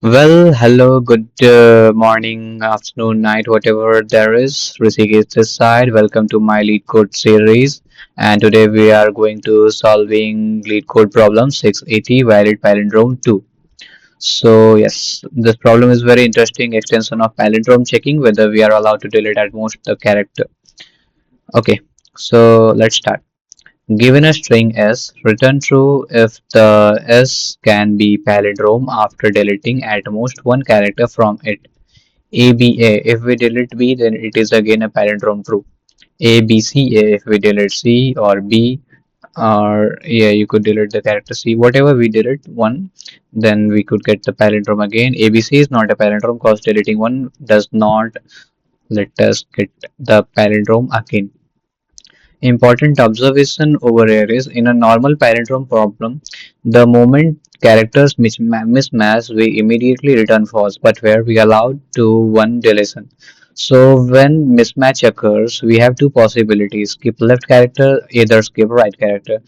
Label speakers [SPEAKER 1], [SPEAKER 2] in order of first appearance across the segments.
[SPEAKER 1] Well, hello, good morning, afternoon, night, whatever there is. Rishikesh this side. Welcome to my LeetCode series. And today we are going to solving LeetCode problem 680 valid palindrome 2. So yes, this problem is very interesting extension of palindrome checking whether we are allowed to delete at most the character. Okay, so let's start. Given a string S, return true if the S can be palindrome after deleting at most one character from it. ABA, if we delete B, then it is again a palindrome true. ABCA, if we delete C or B, or yeah, you could delete the character C. Whatever we delete one, then we could get the palindrome again. ABC is not a palindrome because deleting one does not let us get the palindrome again. Important observation over here is in a normal palindrome problem, the moment characters mismatch, we immediately return false, but where we allowed to one deletion. So when mismatch occurs, we have two possibilities: skip left character, either skip right character.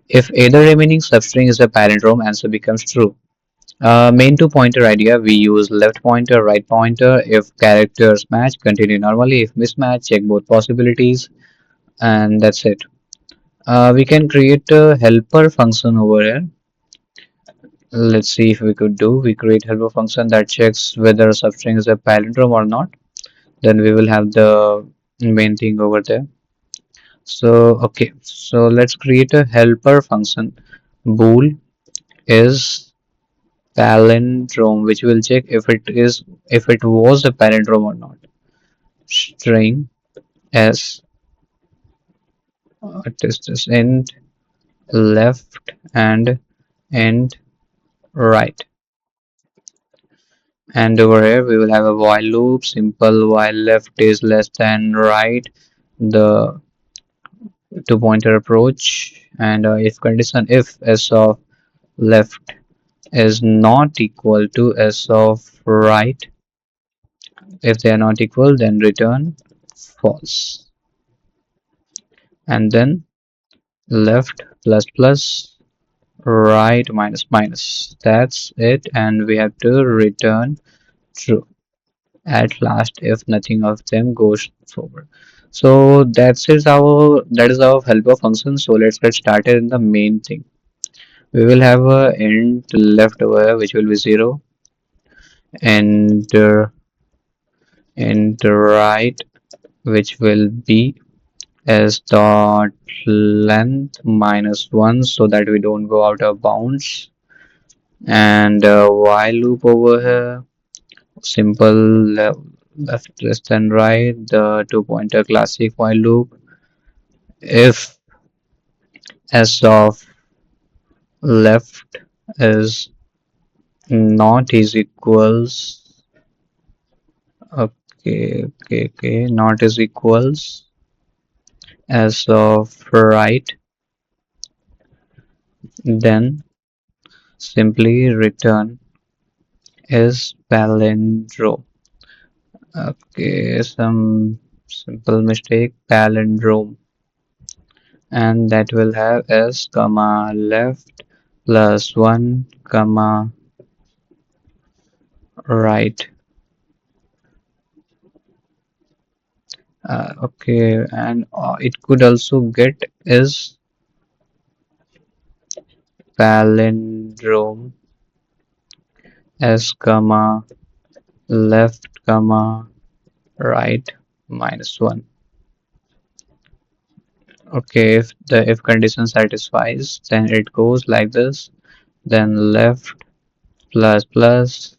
[SPEAKER 1] If either remaining substring is a palindrome, answer becomes true. Main two pointer idea, we use left pointer, right pointer. If characters match, continue normally. If mismatch, check both possibilities, and that's it. We can create a helper function over here. Let's see if we could do. We create helper function that checks whether a substring is a palindrome or not. Then we will have the main thing over there. So okay, so let's create a helper function. Bool is palindrome, which will check if it was a palindrome or not. String s test is end left and end right. And over here we will have a while loop, simple while left is less than right, the two pointer approach, and if condition, if s of left is not equal to s of right, if they are not equal, then return false. And then left plus plus, right minus minus, that's it, and we have to return true at last if nothing of them goes forward. So that is our helper function. So let's get started in the main thing. We will have a end left over here, which will be 0, and right, which will be s dot length minus 1, so that we don't go out of bounds, and while loop over here, simple left less than right, the two pointer classic while loop. If s of left is not is equals, okay, not is equals s of right, then simply return is palindrome. Okay, some simple mistake, palindrome, and that will have s comma left plus 1 comma right. Okay, and it could also get is palindrome s comma left comma right minus 1. Okay, if the if condition satisfies, then it goes like this, then left plus plus,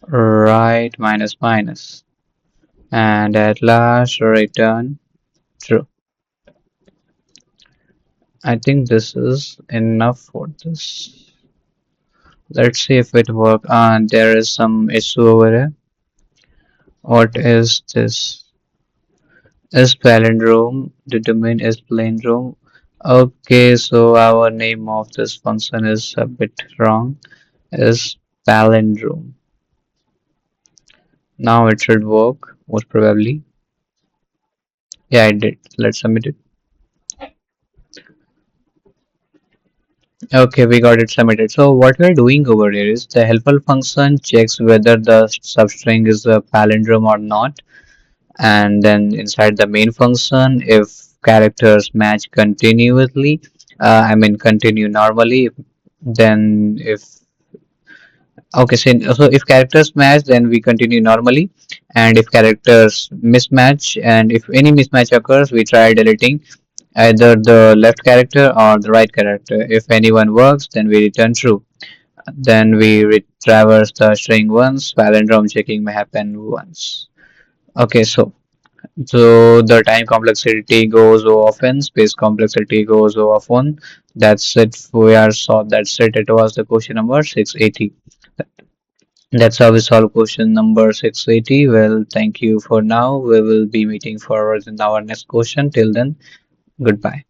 [SPEAKER 1] right minus minus, and at last return true. I think this is enough for this. Let's see if it works. There is some issue over here. What is this? Is palindrome? The domain is palindrome. Okay, so our name of this function is a bit wrong. Is palindrome. Now it should work, most probably. Yeah, it did. Let's submit it. Okay, we got it submitted. So what we're doing over here is the helpful function checks whether the substring is a palindrome or not, and then inside the main function, if characters match continuously, continue normally, then if okay, so if characters match, then we continue normally, and if characters mismatch, and if any mismatch occurs, we try deleting either the left character or the right character. If anyone works, then we return true. Then we traverse the string once. Palindrome checking may happen once. Okay, so the time complexity goes often, space complexity goes often. That's it. That's it. It was the question number 680. That's how we solve question number 680. Well, thank you for now. We will be meeting forward in our next question. Till then, goodbye.